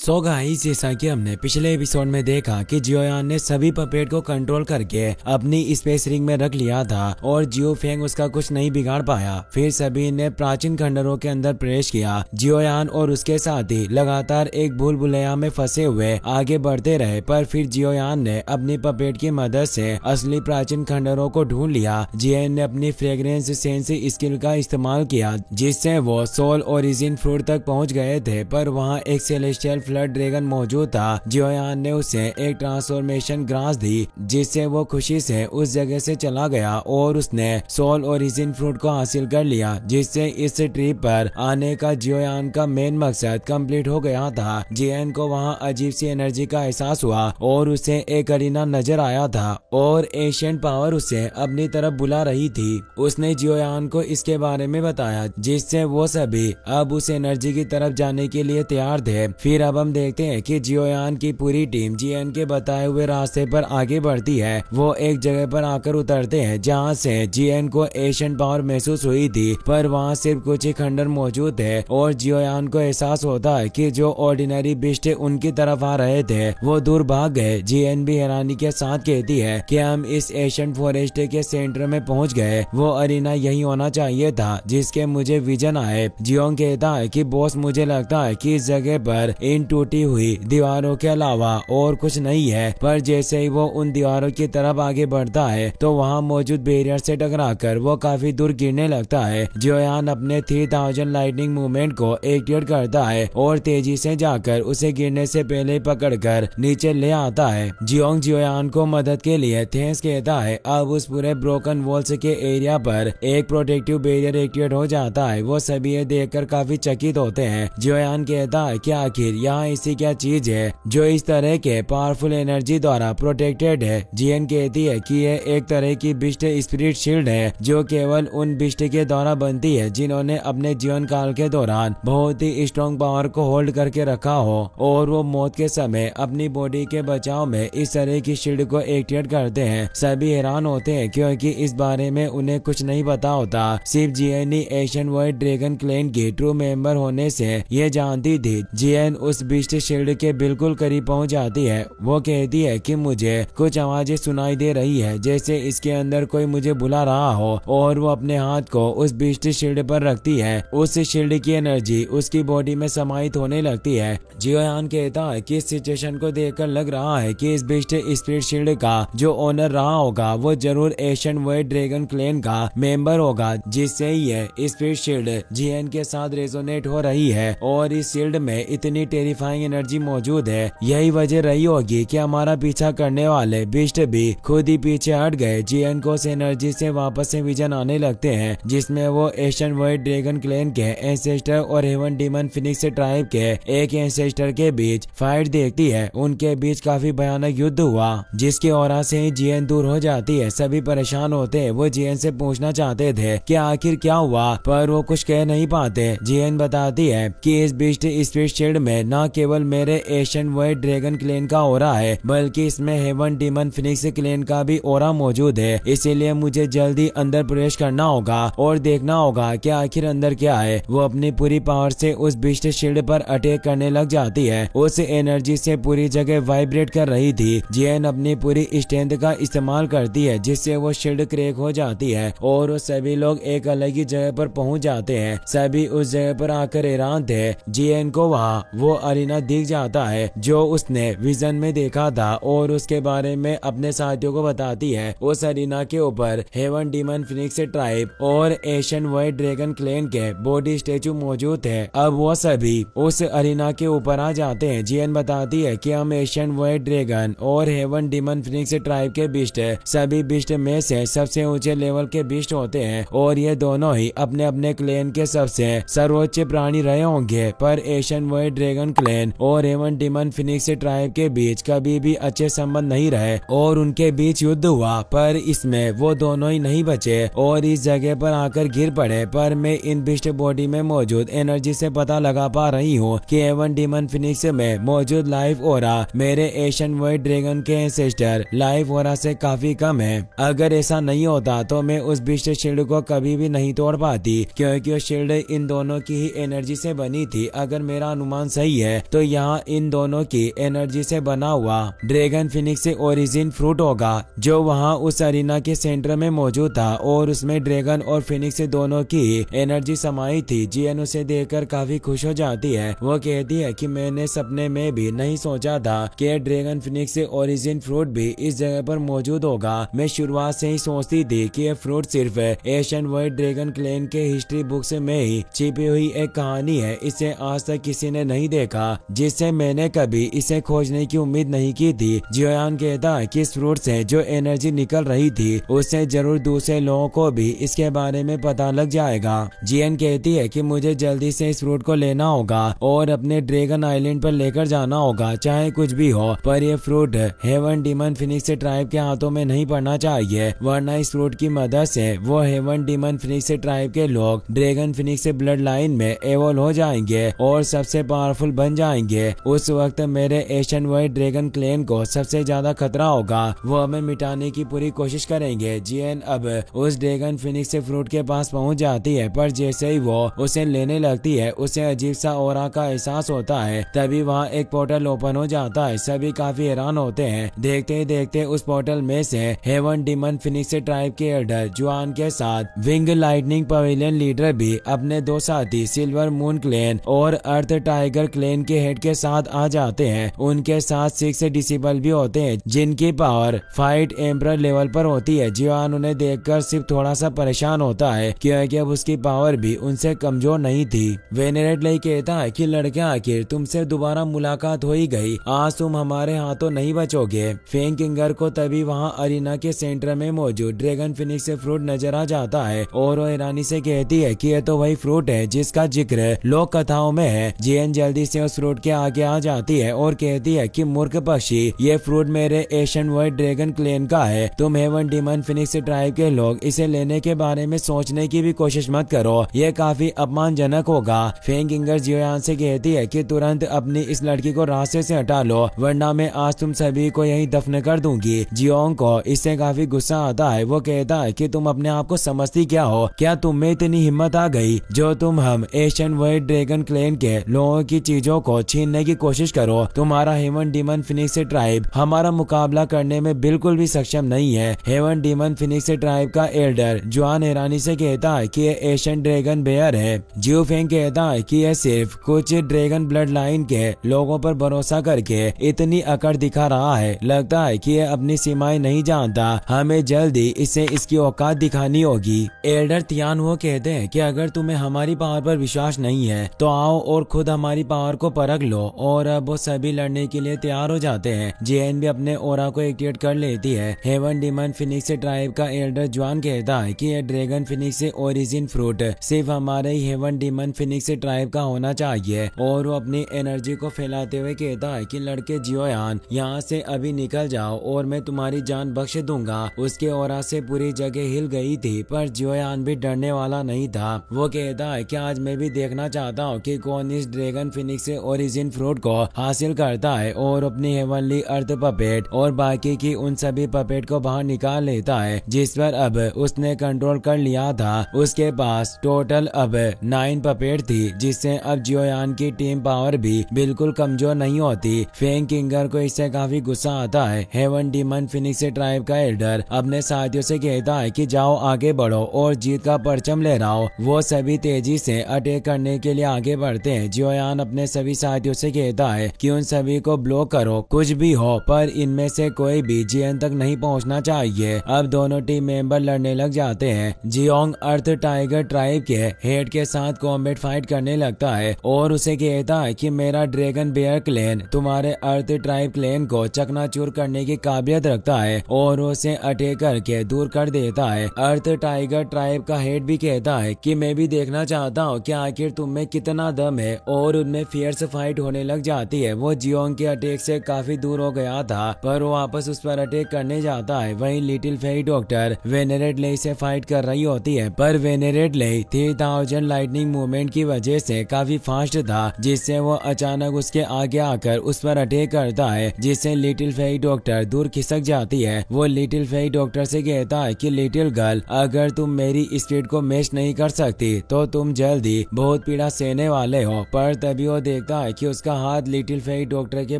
So guys, जैसा कि हमने पिछले एपिसोड में देखा कि जियोयान ने सभी पपेट को कंट्रोल करके अपनी स्पेस रिंग में रख लिया था और जियो फेंग उसका कुछ नहीं बिगाड़ पाया। फिर सभी ने प्राचीन खंडरों के अंदर प्रवेश किया। जियोयान और उसके साथी लगातार एक भूल भुलैया में फंसे हुए आगे बढ़ते रहे, पर फिर जियोयान ने अपनी पपेट की मदद से असली प्राचीन खंडरों को ढूंढ लिया। जियन ने अपनी फ्रेग्रेंस सेंस स्किल का इस्तेमाल किया, जिससे वो सोल ओरिजिन फ्रूट तक पहुंच गए थे, पर वहां एक सेलेस्टियल फ्लड ड्रैगन मौजूद था। जियोयान ने उसे एक ट्रांसफॉर्मेशन ग्रास दी, जिससे वो खुशी से उस जगह से चला गया और उसने सोल ओरिजिन फ्रूट को हासिल कर लिया, जिससे इस ट्रिप पर आने का जियोयान का मेन मकसद कंप्लीट हो गया था। जियन को वहां अजीब सी एनर्जी का एहसास हुआ और उसे एक अरीना नजर आया था और एशियन पावर उसे अपनी तरफ बुला रही थी। उसने जियोयान को इसके बारे में बताया, जिससे वो सभी अब उस एनर्जी की तरफ जाने के लिए तैयार थे। फिर अब हम देखते हैं कि जियोयान की पूरी टीम जियन के बताए हुए रास्ते पर आगे बढ़ती है। वो एक जगह पर आकर उतरते हैं जहां से जियन को एशियन पावर महसूस हुई थी, पर वहां सिर्फ कुछ ही खंडर मौजूद थे और जियोयान को एहसास होता है कि जो ऑर्डिनरी बिस्ट उनकी तरफ आ रहे थे वो दूर भाग गए। जियन भी हैरानी के साथ कहती है कि हम इस एशियन फॉरेस्ट के सेंटर में पहुंच गए। वो अरीना यही होना चाहिए था जिसके मुझे विजन आए। जियोंग कहता है कि बॉस, मुझे लगता है कि इस जगह पर इन टूटी हुई दीवारों के अलावा और कुछ नहीं है। पर जैसे ही वो उन दीवारों की तरफ आगे बढ़ता है तो वहां मौजूद बैरियर से टकराकर वो काफी दूर गिरने लगता है। जियोयान अपने 3000 लाइटनिंग मूवमेंट को एक्टिवेट करता है और तेजी से जाकर उसे गिरने से पहले पकड़कर नीचे ले आता है। जियोंग जियोयान को मदद के लिए थैंक्स कहता है। अब उस पूरे ब्रोकन वॉल्स के एरिया पर एक प्रोटेक्टिव बैरियर एक्टिवेट हो जाता है। वो सभी ये देखकर काफी चकित होते हैं। जियोयान कहता है कि आखिर यहाँ ऐसी क्या चीज है जो इस तरह के पावरफुल एनर्जी द्वारा प्रोटेक्टेड है। जियन कहती है कि यह एक तरह की बिस्ट स्पिरिट शील्ड है जो केवल उन बिस्ट के द्वारा बनती है जिन्होंने अपने जीवन काल के दौरान बहुत ही स्ट्रॉन्ग पावर को होल्ड करके रखा हो और वो मौत के समय अपनी बॉडी के बचाव में इस तरह की शील्ड को एक्टिवेट करते हैं। सभी हैरान होते हैं क्योंकि इस बारे में उन्हें कुछ नहीं पता होता। सिर्फ जियन ही एशियन वाइट ड्रैगन क्लैन की ट्रू मेंबर होने से ये जानती थी। जियन उस बिस्ट शील्ड के बिल्कुल करीब पहुंच जाती है। वो कहती है कि मुझे कुछ आवाजें सुनाई दे रही है, जैसे इसके अंदर कोई मुझे बुला रहा हो, और वो अपने हाथ को उस बिस्ट शील्ड पर रखती है। उस शील्ड की एनर्जी उसकी बॉडी में समाहित होने लगती है। जियोयान कहता है कि इस सिचुएशन को देखकर लग रहा है कि इस बिस्ट स्पिरिट शील्ड का जो ओनर रहा होगा वो जरूर एशियन वाइट ड्रैगन क्लैन का मेंबर होगा, जिससे ये स्पिरिट शील्ड जियन के साथ रेजोनेट हो रही है और इस शील्ड में इतनी टेरिफाइंग एनर्जी मौजूद है। यही वजह रही होगी कि हमारा पीछा करने वाले बिस्ट भी खुद ही पीछे हट गए। जियन को उस एनर्जी से वापस से विजन आने लगते हैं, जिसमें वो एशियन वाइट ड्रैगन क्लैन के एंसेस्टर और हेवन डीमन फिनिक्स ट्राइब के एक एंसेस्टर के बीच फाइट देखती है। उनके बीच काफी भयानक युद्ध हुआ, जिसकी ओरा से ही जियन दूर हो जाती है। सभी परेशान होते हैं। वो जियन से पूछना चाहते थे कि आखिर क्या हुआ, पर वो कुछ कह नहीं पाते। जियन बताती है कि इस बिस्ट स्पिरिट शील्ड में न केवल मेरे एशियन वाइट ड्रैगन क्लैन का ओरा है, बल्कि इसमें हेवन डीमन फिनिक्स क्लैन का भी ओरा मौजूद है। इसीलिए मुझे जल्दी अंदर प्रवेश करना होगा और देखना होगा कि आखिर अंदर क्या है। वो अपनी पूरी पावर से उस बिस्ट शील्ड पर अटैक करने लग जाती है। उस एनर्जी से पूरी जगह वाइब्रेट कर रही थी। जियन अपनी पूरी स्ट्रेंथ का इस्तेमाल करती है, जिससे वो शील्ड क्रैक हो जाती है और वो सभी लोग एक अलग ही जगह पर पहुंच जाते हैं। सभी उस जगह पर आकर हैरान थे। जियन को वहाँ वो अरीना दिख जाता है जो उसने विजन में देखा था और उसके बारे में अपने साथियों को बताती है। उस अरीना के ऊपर हेवन डीमन फिनिक्स ट्राइब और एशियन वाइट ड्रैगन क्लैन के बॉडी स्टेचू मौजूद है। अब वो सभी उस अरीना के ऊपर आ जाते हैं। जियन बताती है कि हम एशियन वाइट ड्रैगन और हेवन डीमन फिनिक्स ट्राइब के बिस्ट सभी बिस्ट में से सबसे ऊंचे लेवल के बिस्ट होते हैं और ये दोनों ही अपने अपने क्लैन के सबसे सर्वोच्च प्राणी रहे होंगे। पर एशियन वाइट ड्रैगन क्लैन और हेवन डीमन फिनिक्स ट्राइब के बीच कभी भी अच्छे संबंध नहीं रहे और उनके बीच युद्ध हुआ, पर इसमें वो दोनों ही नहीं बचे और इस जगह पर आकर गिर पड़े। पर मैं इन बिस्ट बॉडी में मौजूद एनर्जी से पता लगा पा रही हूँ कि हेवन डीमन फिनिक्स में मौजूद लाइफ ओरा मेरे एशियन वाइट ड्रैगन के एंसेस्टर लाइफ ओरा से काफी कम है। अगर ऐसा नहीं होता तो मैं उस बिस्ट शील्ड को कभी भी नहीं तोड़ पाती, क्योंकि वो शील्ड इन दोनों की ही एनर्जी से बनी थी। अगर मेरा अनुमान सही है है तो यहाँ इन दोनों की एनर्जी से बना हुआ ड्रैगन फिनिक्स से ओरिजिन फ्रूट होगा जो वहाँ उस अरीना के सेंटर में मौजूद था और उसमें ड्रैगन और फिनिक्स से दोनों की एनर्जी समाई थी। जियन उसे देखकर काफी खुश हो जाती है। वो कहती है कि मैंने सपने में भी नहीं सोचा था कि ड्रैगन फिनिक्स से ओरिजिन फ्रूट भी इस जगह पर मौजूद होगा। मैं शुरुआत से ही सोचती थी कि यह फ्रूट सिर्फ एशियन वाइट ड्रैगन क्लैन के हिस्ट्री बुक्स में ही छिपी हुई एक कहानी है। इसे आज तक किसी ने नहीं देखा, जिससे मैंने कभी इसे खोजने की उम्मीद नहीं की थी। जियोयान कहता है कि इस फ्रूट से जो एनर्जी निकल रही थी उससे जरूर दूसरे लोगों को भी इसके बारे में पता लग जाएगा। जियन कहती है कि मुझे जल्दी से इस फ्रूट को लेना होगा और अपने ड्रैगन आइलैंड पर लेकर जाना होगा, चाहे कुछ भी हो। पर यह fruit heaven demon phoenix tribe के हाथों में नहीं पड़ना चाहिए, वरना इस फ्रूट की मदद से वो हेवन डीमन फिनिक्स ट्राइब के लोग ड्रैगन फिनिक्स ब्लड लाइन में एवोल्व हो जाएंगे और सबसे पावरफुल बन जाएंगे। उस वक्त मेरे एशियन वाइट ड्रैगन क्लैन को सबसे ज्यादा खतरा होगा, वो हमें मिटाने की पूरी कोशिश करेंगे। जियन अब उस ड्रैगन फिनिक्स से फ्रूट के पास पहुंच जाती है, पर जैसे ही वो उसे लेने लगती है उसे अजीब सा ऑरा का एहसास होता है। तभी वहाँ एक पोर्टल ओपन हो जाता है। सभी काफी हैरान होते हैं। देखते ही देखते उस पोर्टल में से हेवन डीमन फिनिक्स ट्राइब के एल्डर जुआन के साथ विंग लाइटनिंग पवेलियन लीडर भी अपने दो साथी सिल्वर मून क्लैन और अर्थ टाइगर क्लैन के हेड के साथ आ जाते हैं। उनके साथ 6 डिसेबल भी होते हैं जिनकी पावर फाइट एम्परर लेवल पर होती है। जियोन उन्हें देखकर सिर्फ थोड़ा सा परेशान होता है क्योंकि अब उसकी पावर भी उनसे कमजोर नहीं थी। वेनेरेट ले कहता है कि लड़के आखिर तुमसे दोबारा मुलाकात हो ही गई, आज तुम हमारे हाथों नहीं बचोगे। फेंग किंगर को तभी वहाँ अरीना के सेंटर में मौजूद ड्रैगन फिनिक्स से फ्रूट नजर आ जाता है और वो ईरानी से कहती है कि यह तो वही फ्रूट है जिसका जिक्र लोक कथाओं में है। जियन जल्दी से उस फ्रूट के आगे आ जाती है और कहती है कि मूर्ख पक्षी, ये फ्रूट मेरे एशियन वाइट ड्रैगन क्लैन का है। तुम हेवन डीमन फिनिक्स ट्राइब के लोग इसे लेने के बारे में सोचने की भी कोशिश मत करो, यह काफी अपमानजनक होगा। फेंग किंगर जियोयान से कहती है कि तुरंत अपनी इस लड़की को रास्ते से हटा लो, वरना मैं आज तुम सभी को यहीं दफन कर दूंगी। जियोंग को इससे काफी गुस्सा आता है। वो कहता है कि तुम अपने आप को समझती क्या हो, क्या तुम में इतनी हिम्मत आ गई जो तुम हम एशियन वाइट ड्रैगन क्लैन के लोगों की चीजों को छीनने की कोशिश करो। तुम्हारा हेवन डीमन फिनिक्स ट्राइब हमारा मुकाबला करने में बिल्कुल भी सक्षम नहीं है। हेवन डीमन फिनिक्स ट्राइब का एल्डर जुआन ईरानी से कहता है कि यह एशियन ड्रैगन बेयर है। जियो फेंग कहता है कि यह सिर्फ कुछ ड्रैगन ब्लड लाइन के लोगों पर भरोसा करके इतनी अकड़ दिखा रहा है, लगता है कि यह अपनी सीमाएं नहीं जानता, हमें जल्दी इसे इसकी औकात दिखानी होगी। एल्डर तियान वो कहते हैं कि अगर तुम्हें हमारी पावर पर विश्वास नहीं है तो आओ और खुद हमारी पावर को परख लो, और अब वो सभी लड़ने के लिए तैयार हो जाते हैं। जेएन भी अपने ओरा को एक्टिवेट कर लेती है। हेवन डीमन फिनिक्स ट्राइब का एल्डर जुआन कहता है कि यह ड्रैगन फिनिक्स से ओरिजिन फ्रूट सिर्फ हमारे ही हेवन डीमन फिनिक्स ट्राइब का होना चाहिए, और वो अपनी एनर्जी को फैलाते हुए कहता है कि लड़के जियोयान यहाँ से अभी निकल जाओ और मैं तुम्हारी जान बख्श दूंगा। उसके ओरा से पूरी जगह हिल गई थी, पर जियोयान भी डरने वाला नहीं था। वो कहता है कि आज मैं भी देखना चाहता हूँ कि कौन इस ड्रैगन फिनिक्स से ओरिजिन फ्रूट को हासिल करता है, और अपनी हेवनली अर्थ पपेट और बाकी की उन सभी पपेट को बाहर निकाल लेता है जिस पर अब उसने कंट्रोल कर लिया था। उसके पास टोटल अब 9 पपेट थी, जिससे अब जियोयान की टीम पावर भी बिल्कुल कमजोर नहीं होती। फेंग किंगर को इससे काफी गुस्सा आता है। हेवन डीमन फिनिक्स ट्राइब का एल्डर अपने साथियों से कहता है कि जाओ आगे बढ़ो और जीत का परचम लहराओ। वो सभी तेजी से अटैक करने के लिए आगे बढ़ते हैं। जियोयान अपने सभी साथियों से कहता है कि उन सभी को ब्लॉक करो, कुछ भी हो, पर इनमें से कोई भी जियन तक नहीं पहुंचना चाहिए। अब दोनों टीम मेंबर लड़ने लग जाते हैं। जियोंग अर्थ टाइगर ट्राइब के हेड के साथ कॉम्बैट फाइट करने लगता है और उसे कहता है कि मेरा ड्रैगन बेयर क्लैन तुम्हारे अर्थ ट्राइब क्लैन को चकनाचूर करने की काबिलियत रखता है, और उसे अटैक करके दूर कर देता है। अर्थ टाइगर ट्राइब का हेड भी कहता है कि मैं भी देखना चाहता हूँ कि आखिर तुम में कितना दम है, और उनमें फियर्स फाइट होने लग जाती है। वो जियोंग के अटैक से काफी दूर हो गया था, पर वो वापस उस पर अटैक करने जाता है। वहीं लिटिल फेरी डॉक्टर वेनेरेट ले से फाइट कर रही होती है, पर वेनेरेट ले 3000 लाइटनिंग मूवमेंट की वजह से काफी फास्ट था, जिससे वो अचानक उसके आगे आकर उस पर अटैक करता है, जिससे लिटिल फेरी डॉक्टर दूर खिसक जाती है। वो लिटिल फेरी डॉक्टर से कहता है कि लिटिल गर्ल, अगर तुम मेरी स्पीड को मैच नहीं कर सकती तो तुम जल्दी बहुत पीड़ा सहने वाले हो। पर तभी वो देखता है कि उसका हाथ लिटिल फेंग डॉक्टर के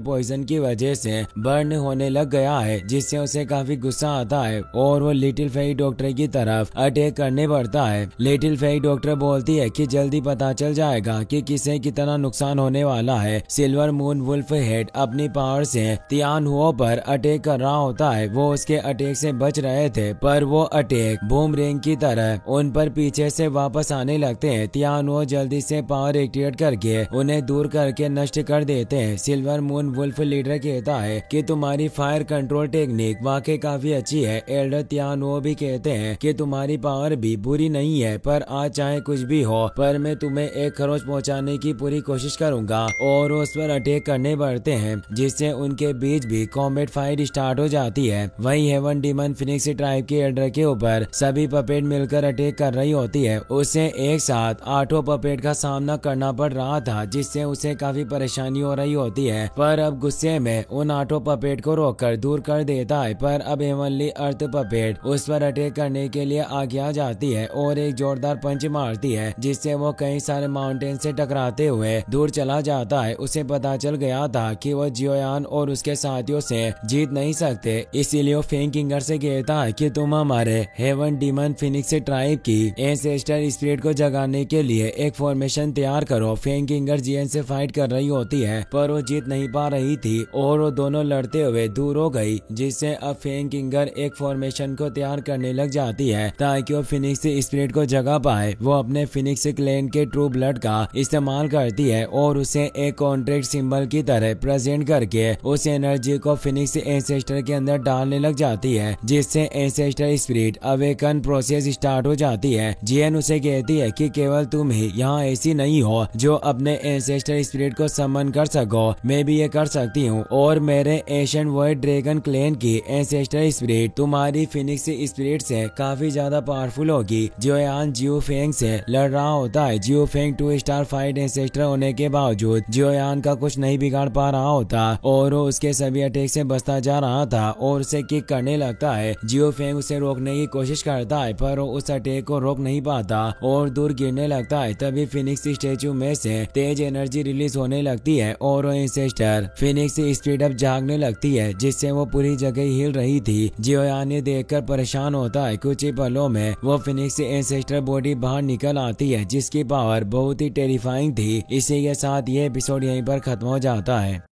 पॉइजन की वजह से बर्न होने लग गया है, जिससे उसे काफी गुस्सा आता है और वो लिटिल फेंग डॉक्टर की तरफ अटैक करने पड़ता है। लिटिल फेंग डॉक्टर बोलती है कि जल्दी पता चल जाएगा कि किसे कितना नुकसान होने वाला है। सिल्वर मून वुल्फ हेड अपनी पावर से तियान हुओ पर अटैक कर रहा होता है। वो उसके अटैक से बच रहे थे, पर वो अटैक बूमरैंग की तरह उन पर पीछे से वापस आने लगते हैं। तियान हुओ जल्दी से पावर एक्टिवेट करके उन्हें दूर करके नष्ट कर देते हैं। सिल्वर मून वुल्फ लीडर कहता है कि तुम्हारी फायर कंट्रोल टेक्निक वाकई काफी अच्छी है। एल्डर तियान हुओ भी कहते हैं कि तुम्हारी पावर भी बुरी नहीं है, पर आज चाहे कुछ भी हो, पर मैं तुम्हें एक खरोच पहुंचाने की पूरी कोशिश करूंगा। और उस पर अटैक करने पड़ते हैं, जिससे उनके बीच भी कॉम्बैट फाइट स्टार्ट हो जाती है। वहीं हेवन डीमन फिनिक्स ट्राइब के एल्डर के ऊपर सभी पपेट मिलकर अटैक कर रही होती है। उसे एक साथ 8 पपेट का सामना करना पड़ रहा था, जिससे उसे काफी परेशानी हो रही होती है। पर अब गुस्से में उन 8 पपेट को रोककर दूर कर देता है। पर अब हेवनली अर्थ पपेट उस पर अटैक करने के लिए आगे आ जाती है और एक जोरदार पंच मारती है, जिससे वो कई सारे माउंटेन से टकराते हुए दूर चला जाता है। उसे पता चल गया था कि वो जियोयान और उसके साथियों से जीत नहीं सकते, इसीलिए वो फेंग किंगर से कहता है कि तुम हमारे हेवन डीमन फिनिक्स ट्राइब की एंसेस्टर स्पिरिट को जगाने के लिए एक फॉर्मेशन तैयार करो। फेंग किंगर जियन से फाइट कर रही होती है, पर वो जीत नहीं पा रही थी और वो दोनों लड़ते हुए दूर हो गई, जिससे अब फेंग किंगर एक फॉर्मेशन को तैयार करने लग जाती है ताकि वो फिनिक्स स्पिरिट को जगा पाए। वो अपने फिनिक्स क्लैन के ट्रू ब्लड का इस्तेमाल करती है और उसे एक कॉन्ट्रैक्ट सिंबल की तरह प्रेजेंट करके उस एनर्जी को फिनिक्स एंसेस्टर के अंदर डालने लग जाती है, जिससे ancestor spirit awaken process start हो जाती है। जियन उसे कहती है कि केवल तुम ही यहाँ ऐसी नहीं हो जो अपने एंसेस्टर स्पिरिट को समन कर सको, मैं भी ये कर सकती हूँ और मेरे एशियन वर्ल्ड ड्रैगन क्लैन की एंसेस्टर स्पिरिट तुम्हारी फिनिक्स स्पिरिट से काफी ज्यादा पावरफुल होगी। जियोयान जियो फेंग से लड़ रहा होता है। जियो फेंग 2 स्टार फाइट एंसेस्टर होने के बावजूद जियोयान का कुछ नहीं बिगाड़ पा रहा होता और वो उसके सभी अटैक से बचता जा रहा था और उसे किक करने लगता है। जियो फेंग उसे रोकने की कोशिश करता है, पर वो उस अटैक को रोक नहीं पाता और दूर गिरने लगता है। तभी फिनिक्स स्टेचू में से तेज एनर्जी रिलीज होने लगती है और वो एंसेस्टर फिनिक्स स्पीड अप जागने लगती है, जिससे वो पूरी जगह हिल रही थी। जियोयान ये देखकर परेशान होता है। कुछ ही पलों में वो फिनिक्स एंसेस्टर बॉडी बाहर निकल आती है, जिसकी पावर बहुत ही टेरिफाइंग थी। इसी के साथ ये एपिसोड यहीं पर खत्म हो जाता है।